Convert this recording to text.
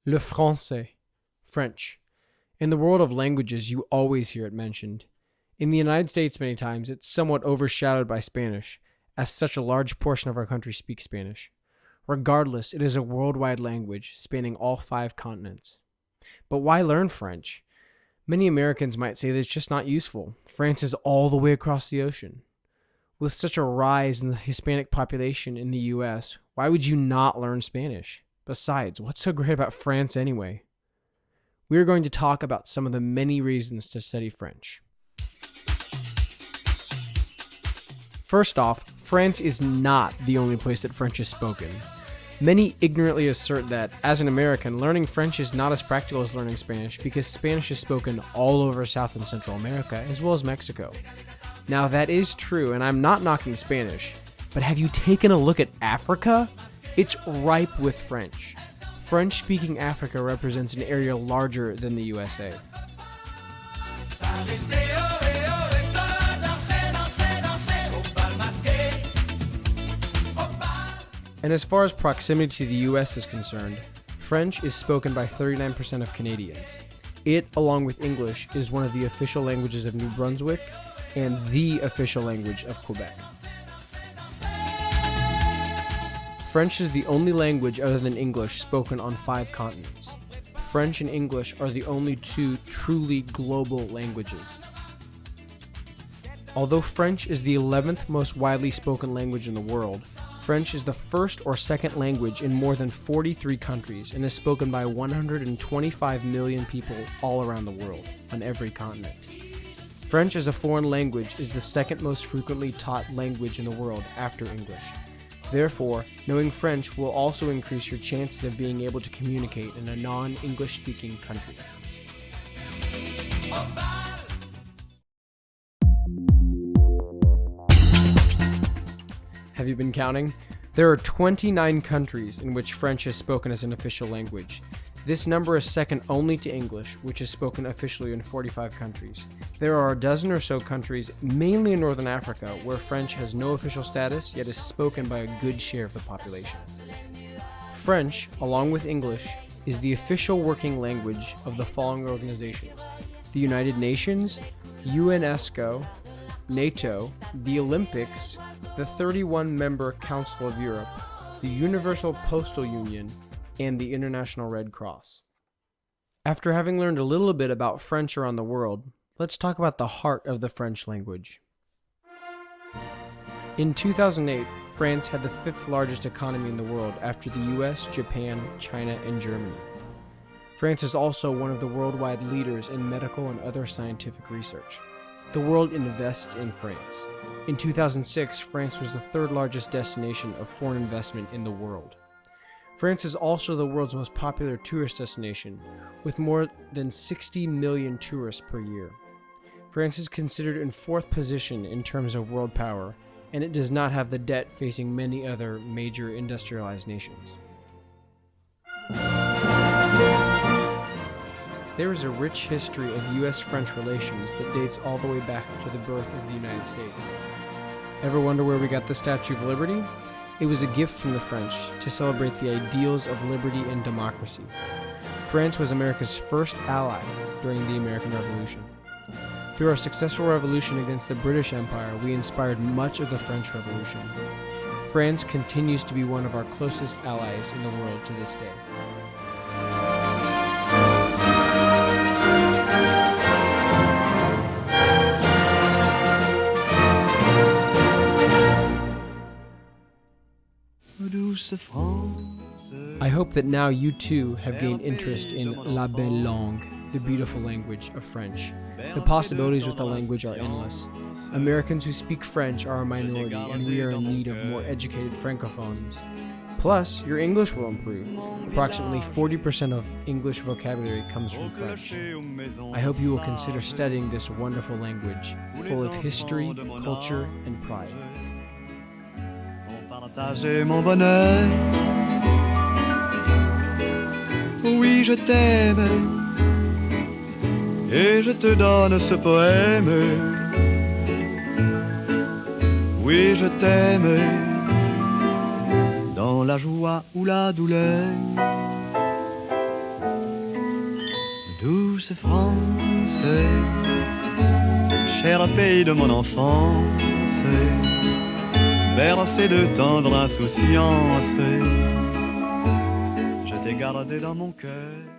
Le français, French. In the world of languages, you always hear it mentioned. In the United States, many times, it's somewhat overshadowed by Spanish, as such a large portion of our country speaks Spanish. Regardless, it is a worldwide language, spanning all 5 continents. But why learn French? Many Americans might say that it's just not useful. France is all the way across the ocean. With such a rise in the Hispanic population in the U.S., why would you not learn Spanish? Besides, what's so great about France anyway? We are going to talk about some of the many reasons to study French. First off, France is not the only place that French is spoken. Many ignorantly assert that, as an American, learning French is not as practical as learning Spanish because Spanish is spoken all over South and Central America, as well as Mexico. Now, that is true, and I'm not knocking Spanish, but have you taken a look at Africa? It's ripe with French. French-speaking Africa represents an area larger than the USA. And as far as proximity to the US is concerned, French is spoken by 39% of Canadians. It, along with English, is one of the official languages of New Brunswick and the official language of Quebec. French is the only language other than English spoken on 5 continents. French and English are the only 2 truly global languages. Although French is the 11th most widely spoken language in the world, French is the first or second language in more than 43 countries and is spoken by 125 million people all around the world, on every continent. French as a foreign language is the second most frequently taught language in the world after English. Therefore, knowing French will also increase your chances of being able to communicate in a non-English speaking country. Have you been counting? There are 29 countries in which French is spoken as an official language. This number is second only to English, which is spoken officially in 45 countries. There are a dozen or so countries, mainly in Northern Africa, where French has no official status, yet is spoken by a good share of the population. French, along with English, is the official working language of the following organizations: the United Nations, UNESCO, NATO, the Olympics, the 31-member Council of Europe, the Universal Postal Union, and the International Red Cross. After having learned a little bit about French around the world, let's talk about the heart of the French language. In 2008, France had the 5th largest economy in the world after the US, Japan, China, and Germany. France is also one of the worldwide leaders in medical and other scientific research. The world invests in France. In 2006, France was the 3rd largest destination of foreign investment in the world. France is also the world's most popular tourist destination, with more than 60 million tourists per year. France is considered in 4th position in terms of world power, and it does not have the debt facing many other major industrialized nations. There is a rich history of U.S.-French relations that dates all the way back to the birth of the United States. Ever wonder where we got the Statue of Liberty? It was a gift from the French to celebrate the ideals of liberty and democracy. France was America's first ally during the American Revolution. Through our successful revolution against the British Empire, we inspired much of the French Revolution. France continues to be one of our closest allies in the world to this day. I hope that now you too have gained interest in La Belle Langue, the beautiful language of French. The possibilities with the language are endless. Americans who speak French are a minority, and we are in need of more educated francophones. Plus, your English will improve. Approximately 40% of English vocabulary comes from French. I hope you will consider studying this wonderful language, full of history, culture, and pride. Partager mon bonheur. Oui, je t'aime et je te donne ce poème. Oui, je t'aime dans la joie ou la douleur. douce France, cher pays de mon enfance, bercé de tendre insouciance, je t'ai gardé dans mon cœur.